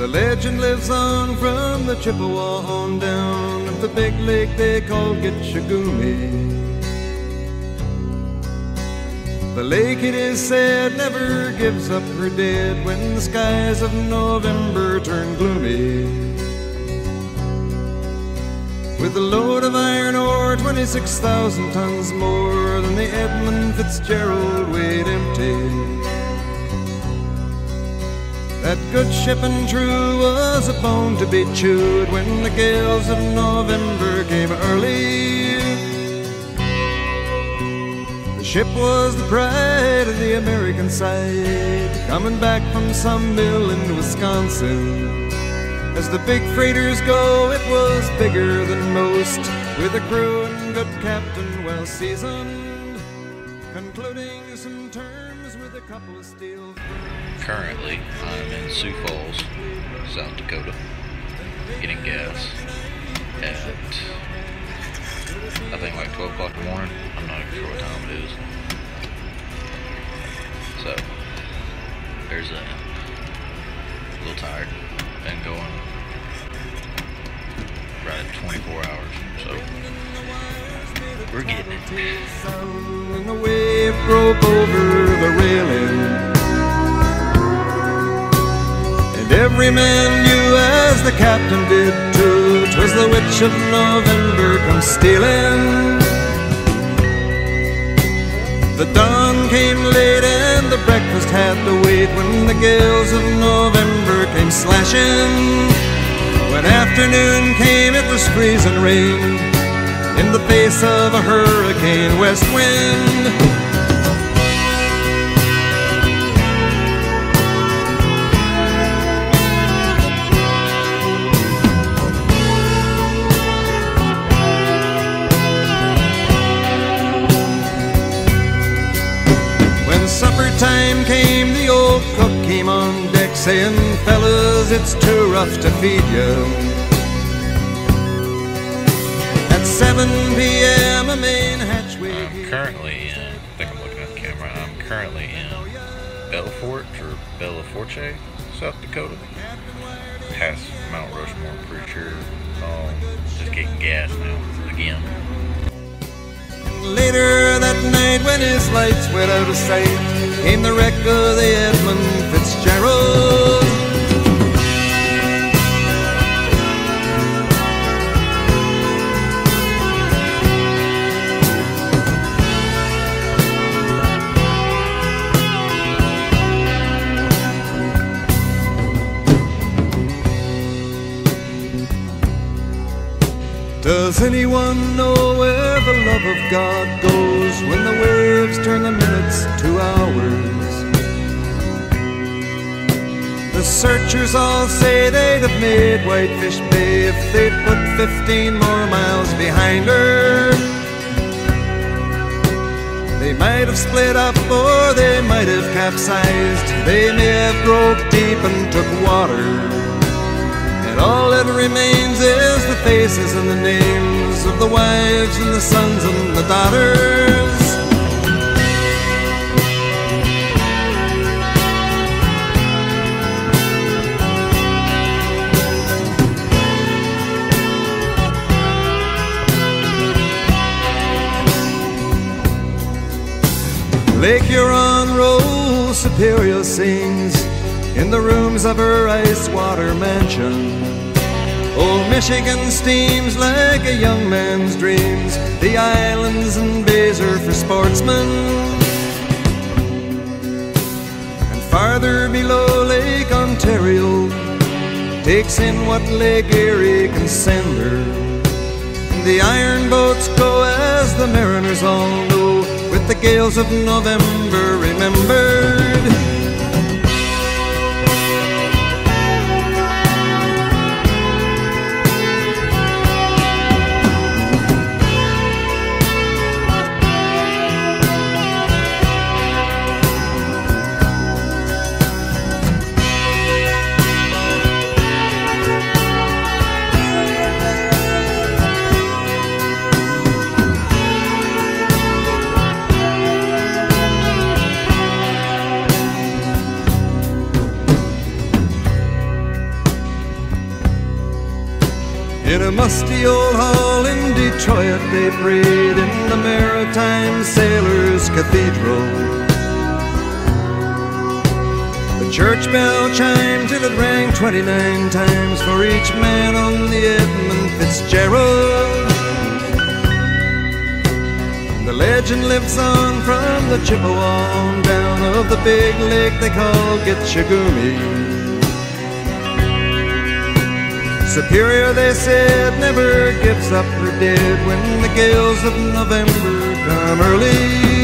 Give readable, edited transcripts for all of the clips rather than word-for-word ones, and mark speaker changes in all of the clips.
Speaker 1: legend lives on from the Chippewa on down of the big lake they call Gitchagumi. The lake, it is said, never gives up her dead when the skies of November turn gloomy. With a load of iron ore, 26,000 tons more than the Edmund Fitzgerald weighed empty. That good ship and true was a bone to be chewed when the gales of November came early. The ship was the pride of the American side, coming back from some mill in Wisconsin. As the big freighters go, it was bigger than most, with a crew and good captain well seasoned, concluding some terms with a couple of steel firms.
Speaker 2: Currently, I'm in Sioux Falls, South Dakota, getting gas at, I think like 12 o'clock in the morning. I'm not even sure what time it is. So, there's that. A little tired. Been going right at 24 hours, so we're getting it.
Speaker 1: And the wave broke over the railing, and every man knew, as the captain did too, 'twas the witch of November come stealing. The dawn came late and the breakfast had to wait when the gales of November came slashing. When afternoon came, it was freezing rain in the face of a hurricane west wind. When supper time came, the old cook came on deck saying, "Fellas, it's too rough to feed you." At 7 p.m. a main hatchway.
Speaker 2: I'm currently in, I think I'm looking at the camera, I'm currently in Belfort, or Bellaforte, South Dakota. Past Mount Rushmore, I'm pretty sure. Just getting gas now, again.
Speaker 1: Later that night, when his lights went out of sight, came the wreck of the Edmund Fitzgerald. Does anyone know where the love of God goes when the waves turn the minutes to hours? The searchers all say they'd have made Whitefish Bay if they'd put 15 more miles behind her. They might have split up or they might have capsized. They may have broke deep and took water. And all that remains is the faces and the names of the wives and the sons and the daughters. Lake Huron rolls, Superior sings in the rooms of her ice-water mansion. Old Michigan steams like a young man's dreams. The islands and bays are for sportsmen. And farther below, Lake Ontario takes in what Lake Erie can send her. And the iron boats go, as the mariners all know, with the gales of November remembered. a musty old hall in Detroit they prayed in the Maritime Sailors Cathedral. The church bell chimed till it rang 29 times for each man on the Edmund Fitzgerald. And the legend lives on from the Chippewa on down of the big lake they call Gitchagumi. Superior, they said, never gives up her dead when the gales of November come early.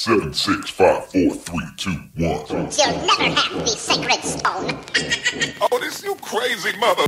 Speaker 3: Seven, 6, 5, 4, 3, 2, 1.
Speaker 4: You'll never have the sacred stone.
Speaker 3: Oh, this you crazy mother.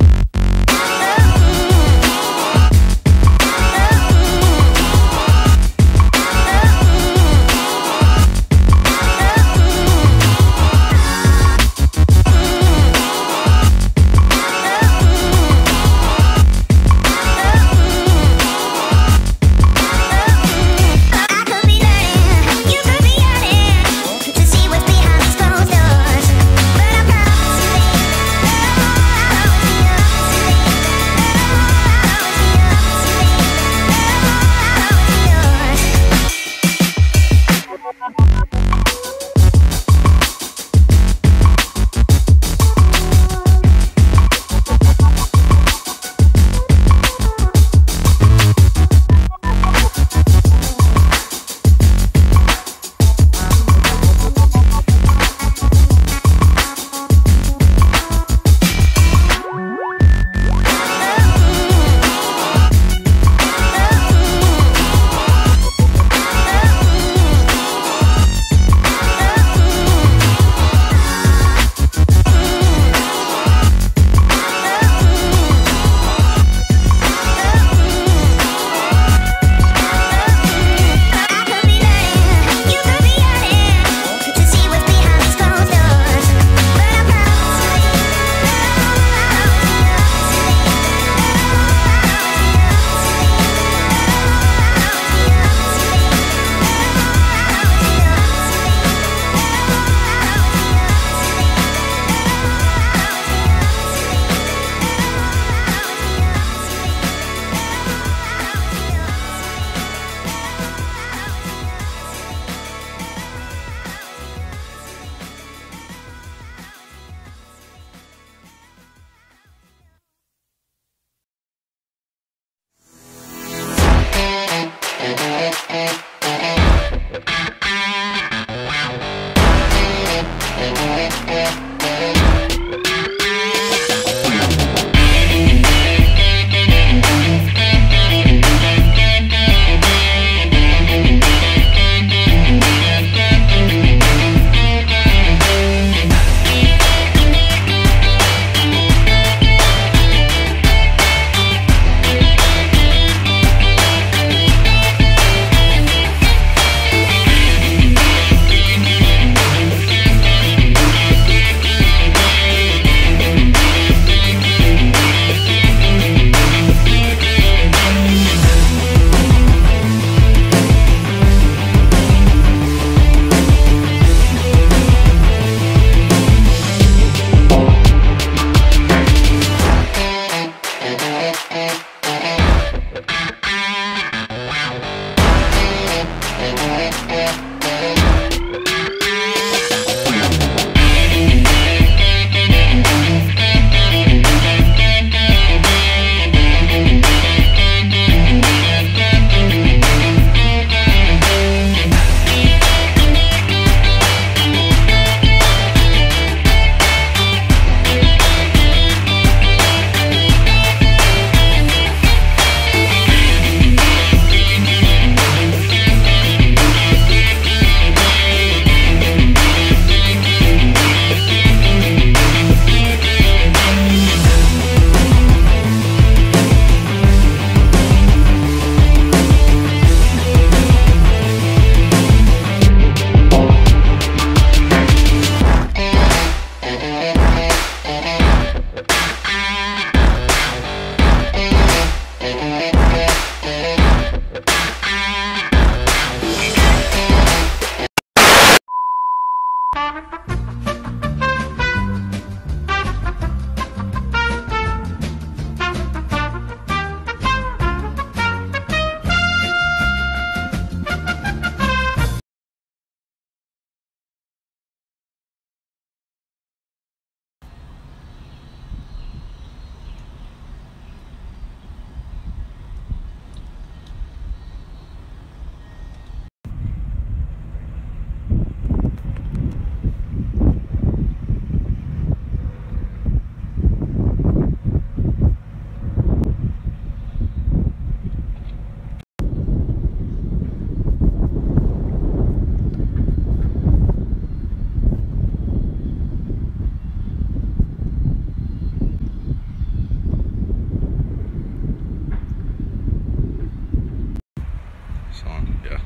Speaker 2: Yeah.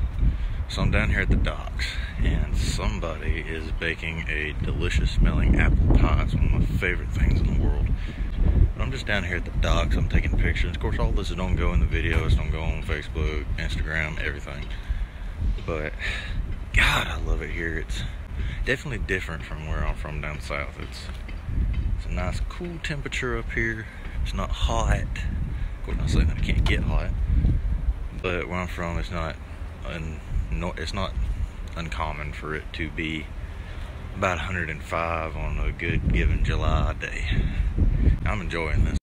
Speaker 2: So I'm down here at the docks, and somebody is baking a delicious smelling apple pie. It's one of my favorite things in the world. But I'm just down here at the docks. I'm taking pictures. Of course, all this don't go in the videos, don't go on Facebook, Instagram, everything. But God, I love it here. It's definitely different from where I'm from down south. It's a nice cool temperature up here. It's not hot. Of course, not saying that it can't get hot, but where I'm from, it's not uncommon for it to be about 105 on a good given July day. I'm enjoying this.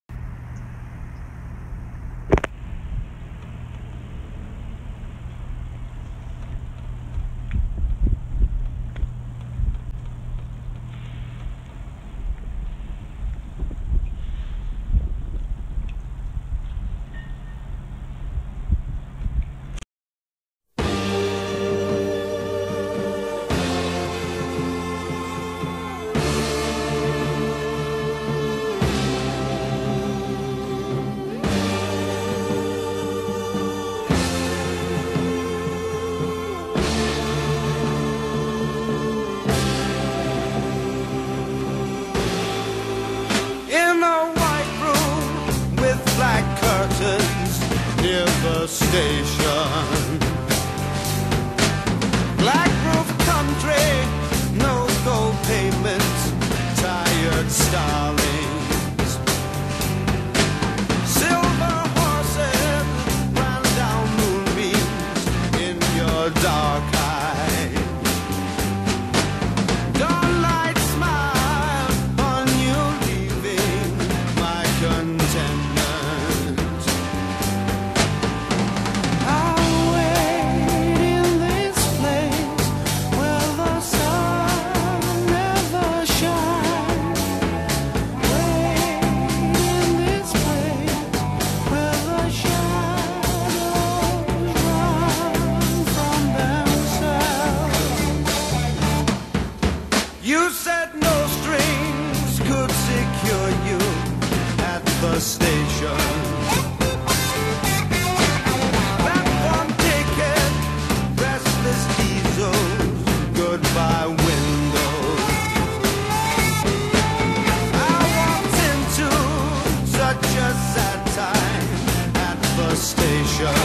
Speaker 1: Near the station, black roof country, no gold payments, tired starlings, silver horses ran down moonbeams in your dark eyes. Dawnlight smile on you leaving my contentment. You said no strings could secure you at the station. Platform ticket, restless diesels, goodbye windows. I walked into such a sad time at the station.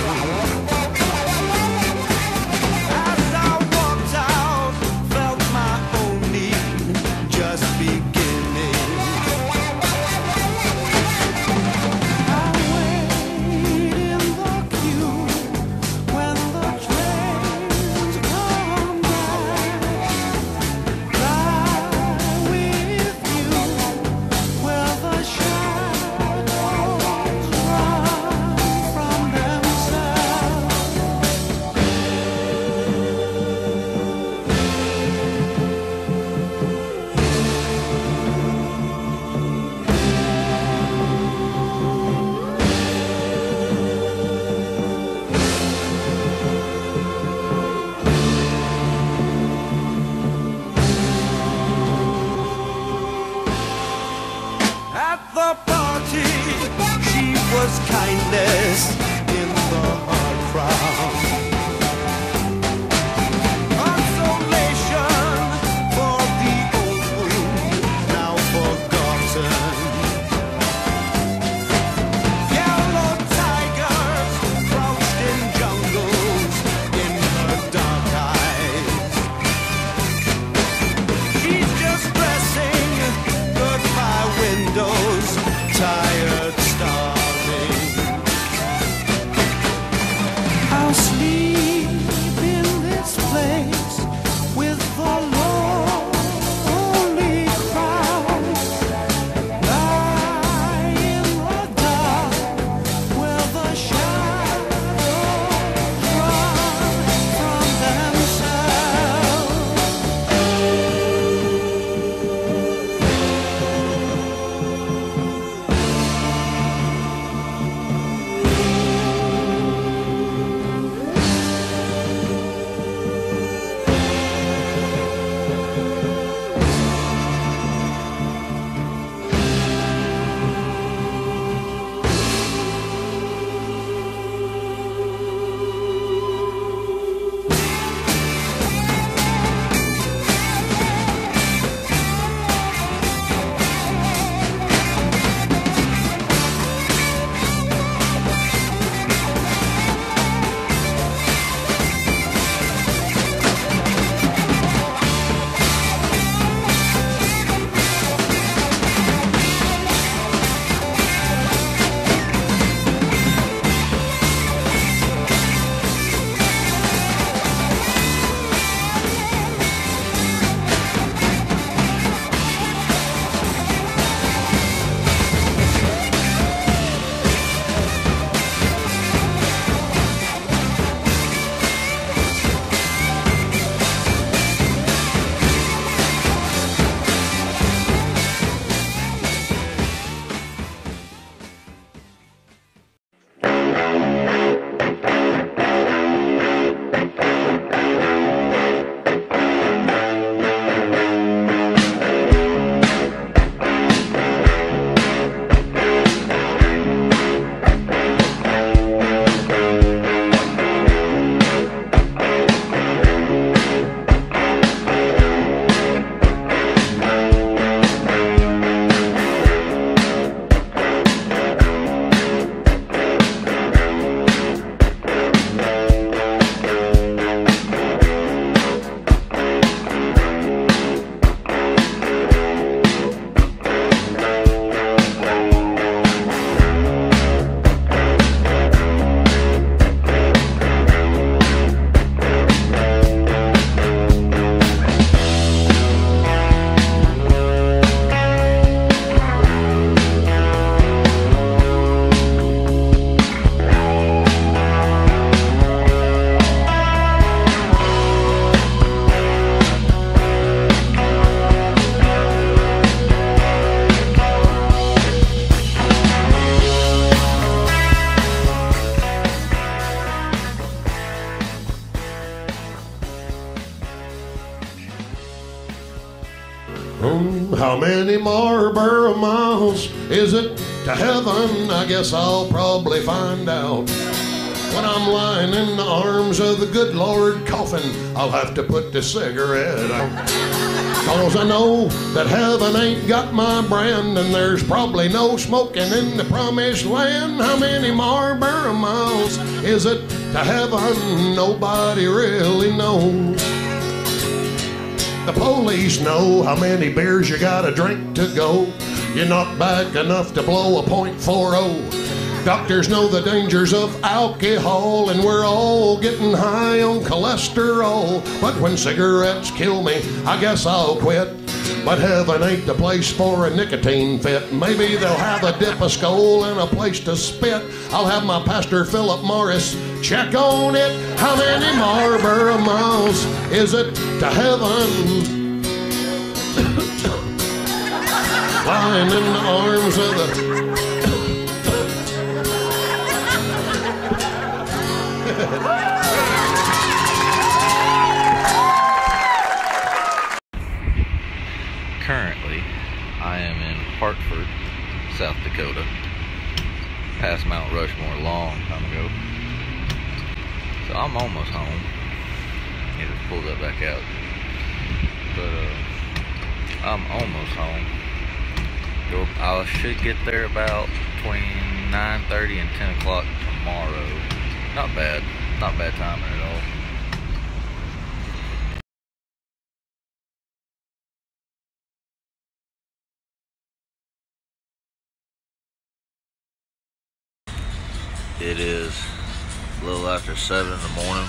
Speaker 5: How many Marlboro miles is it to heaven? I guess I'll probably find out. When I'm lying in the arms of the good Lord coughing, I'll have to put the cigarette out. 'Cause I know that heaven ain't got my brand, and there's probably no smoking in the promised land. How many Marlboro miles is it to heaven? Nobody really knows. The police know how many beers you gotta drink to go. You're not back enough to blow a .40. Doctors know the dangers of alcohol, and we're all getting high on cholesterol. But when cigarettes kill me, I guess I'll quit. But heaven ain't the place for a nicotine fit. Maybe they'll have a dip of skull and a place to spit. I'll have my pastor Philip Morris check on it. How many Marlboro miles is it to heaven? Lying in the arms of the...
Speaker 2: Currently, I am in Hartford, South Dakota. Past Mount Rushmore a long time ago. So I'm almost home. Need to pull that back out. But I'm almost home. I should get there about between 9:30 and 10 o'clock tomorrow. Not bad. Not bad timing at all. It is a little after 7 in the morning.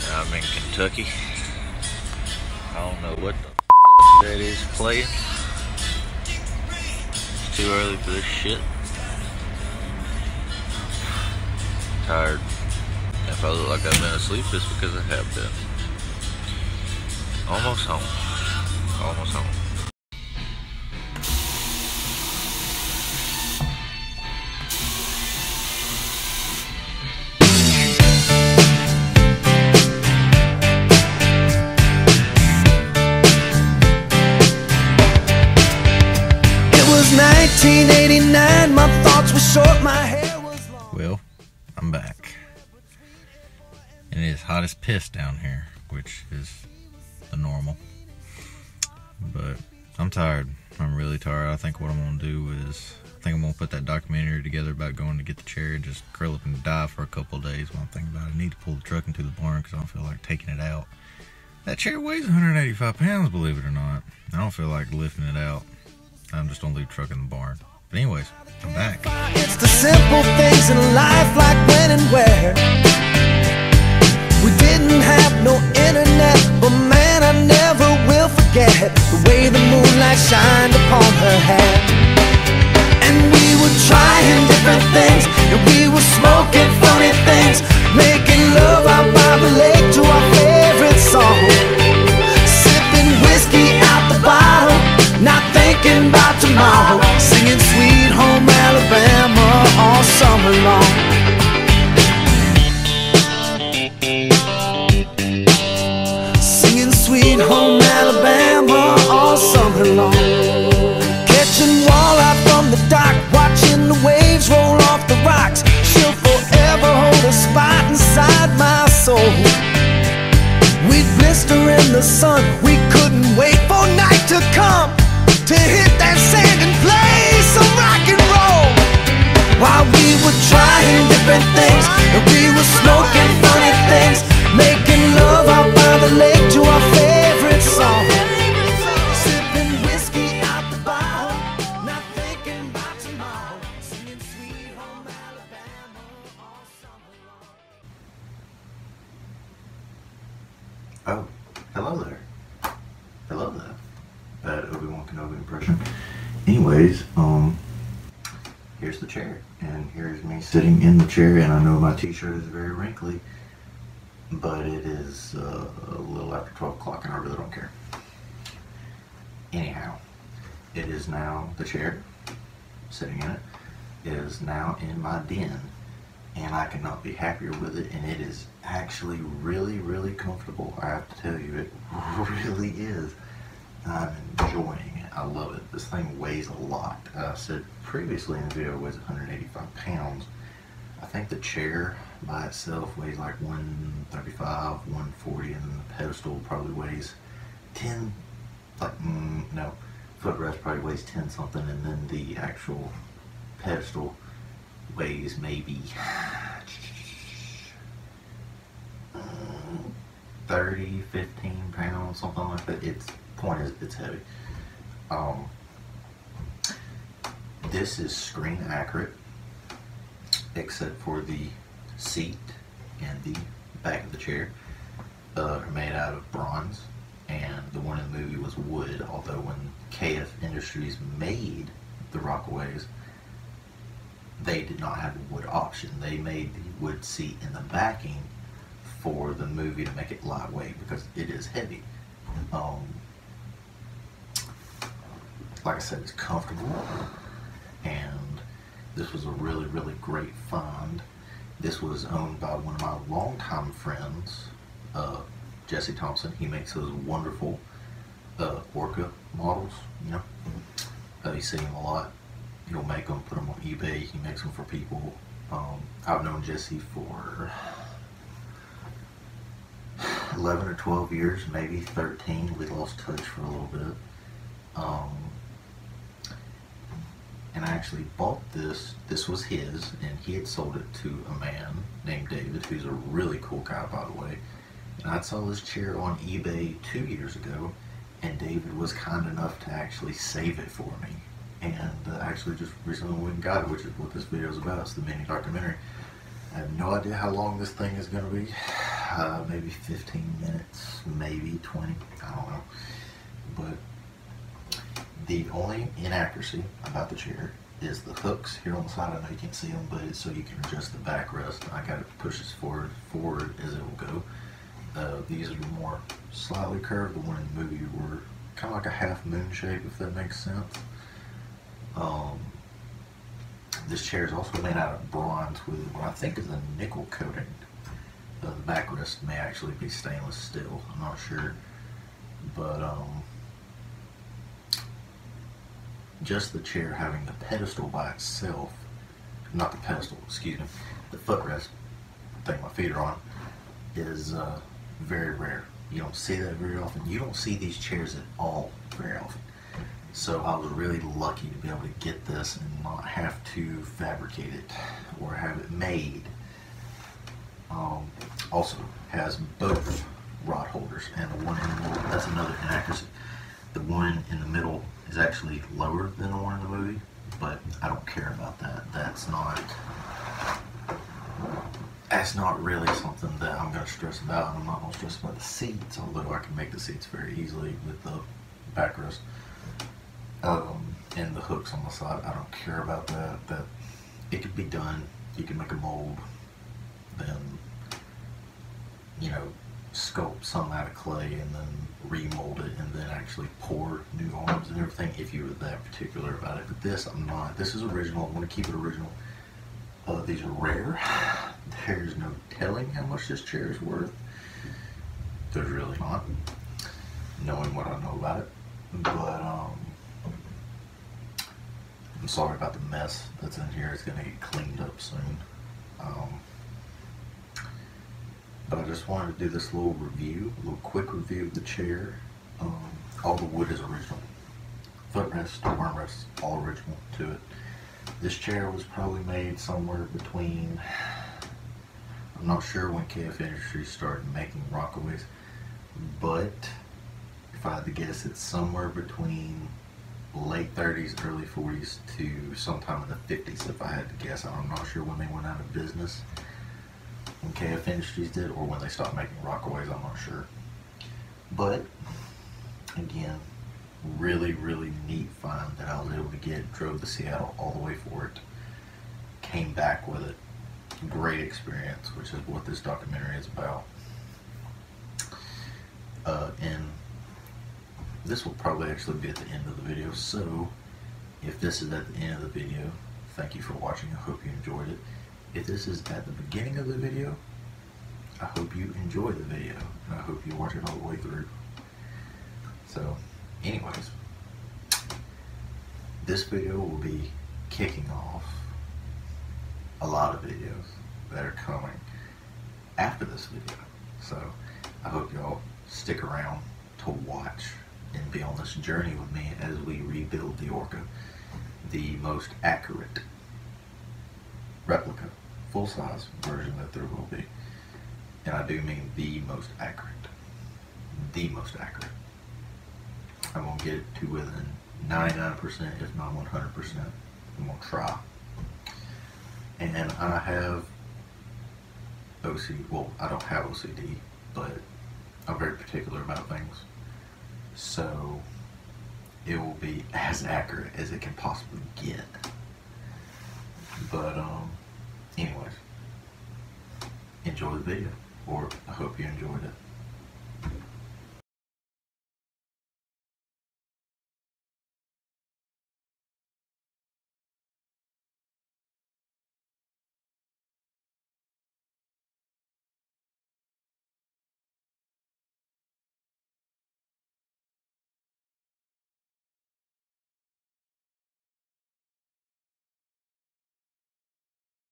Speaker 2: And I'm in Kentucky. I don't know what the f that is playing. It's too early for this shit. Tired. If I look like I've been asleep, it's because I have been. Almost home. Almost home.
Speaker 6: It was 1989, my thoughts were short, my hair was long.
Speaker 2: Well, I'm back. And it is hot as piss down here, which is the normal. But I'm tired. I'm really tired. I think what I'm going to do is, I'm going to put that documentary together about going to get the chair and just curl up and die for a couple of days while I'm thinking about it. I need to pull the truck into the barn because I don't feel like taking it out. That chair weighs 185 pounds, believe it or not. I don't feel like lifting it out. I'm just going to leave the truck in the barn. But anyways, I'm back.
Speaker 6: It's the simple things in life, like when and where. We didn't have no internet, but man, I never will forget the way the moonlight shined upon her hair. And we were trying different things, and we were smoking funny things, making love out by the lake to our favorite song, sipping whiskey out the bottle, not thinking about tomorrow, singing Sweet Home Alabama all summer long. Singing Sweet Home Alabama all summer long. Catching walleye from the dock, watching the waves roll off the rocks. She'll forever hold a spot inside my soul. We'd blister in the sun, we couldn't wait for night to come to hit that sand and play some rock and roll. While we were trying different things, and we were smoking funny things, making love out by the lake to our favorite song, sipping whiskey out the bottle, not thinking about tomorrow, singing Sweet Home Alabama all summer long.
Speaker 2: Oh, hello there. Hello there. Bad Obi-Wan Kenobi impression. Anyways, here's the chair, and here's me sitting in the chair, and I know my t-shirt is very wrinkly, but it is a little after 12 o'clock, and I really don't care. Anyhow, it is now, the chair, sitting in it, is now in my den,
Speaker 7: and I could not be happier with it, and it is actually really, really comfortable. I have to tell you, it really is. I'm enjoying it. I love it. This thing weighs a lot. I said previously in the video it weighs 185 pounds. I think the chair by itself weighs like 135, 140, and then the pedestal probably weighs 10, no, footrest probably weighs 10 something, and then the actual pedestal weighs maybe 30, 15 pounds, something like that. Point is, it's heavy. This is screen accurate, except for the seat and the back of the chair are made out of bronze, and the one in the movie was wood, although when KF Industries made the Rockaways, they did not have a wood option. They made the wood seat in the backing for the movie to make it lightweight because it is heavy. Like I said, it's comfortable, and this was a really, really great find. This was owned by one of my longtime friends, Jesse Thompson. He makes those wonderful Orca models, you know. You see him a lot. He'll make them, put them on eBay. He makes them for people. I've known Jesse for 11 or 12 years, maybe 13. We lost touch for a little bit. And I actually bought this. This was his, and he had sold it to a man named David, who's a really cool guy, by the way. And I saw this chair on eBay 2 years ago, and David was kind enough to actually save it for me. And actually just recently went and got it, which is what this video is about. It's the mini documentary. I have no idea how long this thing is going to be. Maybe 15 minutes, maybe 20, I don't know. But the only inaccuracy about the chair is the hooks here on the side. I know you can't see them, but it's so you can adjust the backrest. I got it pushed as forward as it will go. These are more slightly curved. The one in the movie were kind of like a half moon shape, if that makes sense. This chair is also made out of bronze with what I think is a nickel coating. The backrest may actually be stainless steel. I'm not sure, but just the chair having the pedestal by itself, not the pedestal, excuse me, the footrest thing my feet are on, is very rare. You don't see that very often. You don't see these chairs at all very often. So I was really lucky to be able to get this and not have to fabricate it or have it made. Also has both rod holders, and the one in the middle, that's another inaccuracy. The one in the middle is actually lower than the one in the movie, but I don't care about that. That's not really something that I'm going to stress about, and I'm not going to stress about the seats, although I can make the seats very easily with the backrest. And the hooks on the side, I don't care about that. That it could be done. You can make a mold, then, you know, sculpt some out of clay and then remold it and then actually pour new arms and everything if you were that particular about it. But this, I'm not. This is original. I want to keep it original. These are rare. There's no telling how much this chair is worth. There's really not, knowing what I know about it. But I'm sorry about the mess that's in here. It's going to get cleaned up soon. But I just wanted to do this little review, a little quick review of the chair. All the wood is original. Footrest, armrest, all original to it. This chair was probably made somewhere between, I'm not sure when KF Industries started making Rockaways, but if I had to guess, it's somewhere between late 30s, early 40s to sometime in the 50s if I had to guess. I'm not sure when they went out of business, when KF Industries did, or when they stopped making Rockaways, I'm not sure. But again, really, really neat find that I was able to get. Drove to Seattle all the way for it, came back with it. Great experience, which is what this documentary is about. And this will probably actually be at the end of the video, so if this is at the end of the video, thank you for watching. I hope you enjoyed it. if this is at the beginning of the video, I hope you enjoy the video, and I hope you watch it all the way through. So, anyways, this video will be kicking off a lot of videos that are coming after this video. So, I hope y'all stick around to watch and be on this journey with me as we rebuild the Orca, the most accurate replica, full-size version that there will be. And I do mean the most accurate. The most accurate. I'm going to get it to within 99%, if not 100%. I'm going to try. And I have OCD. Well, I don't have OCD, but I'm very particular about things. So it will be as accurate as it can possibly get. But anyways, enjoy the video, or I hope you enjoyed it.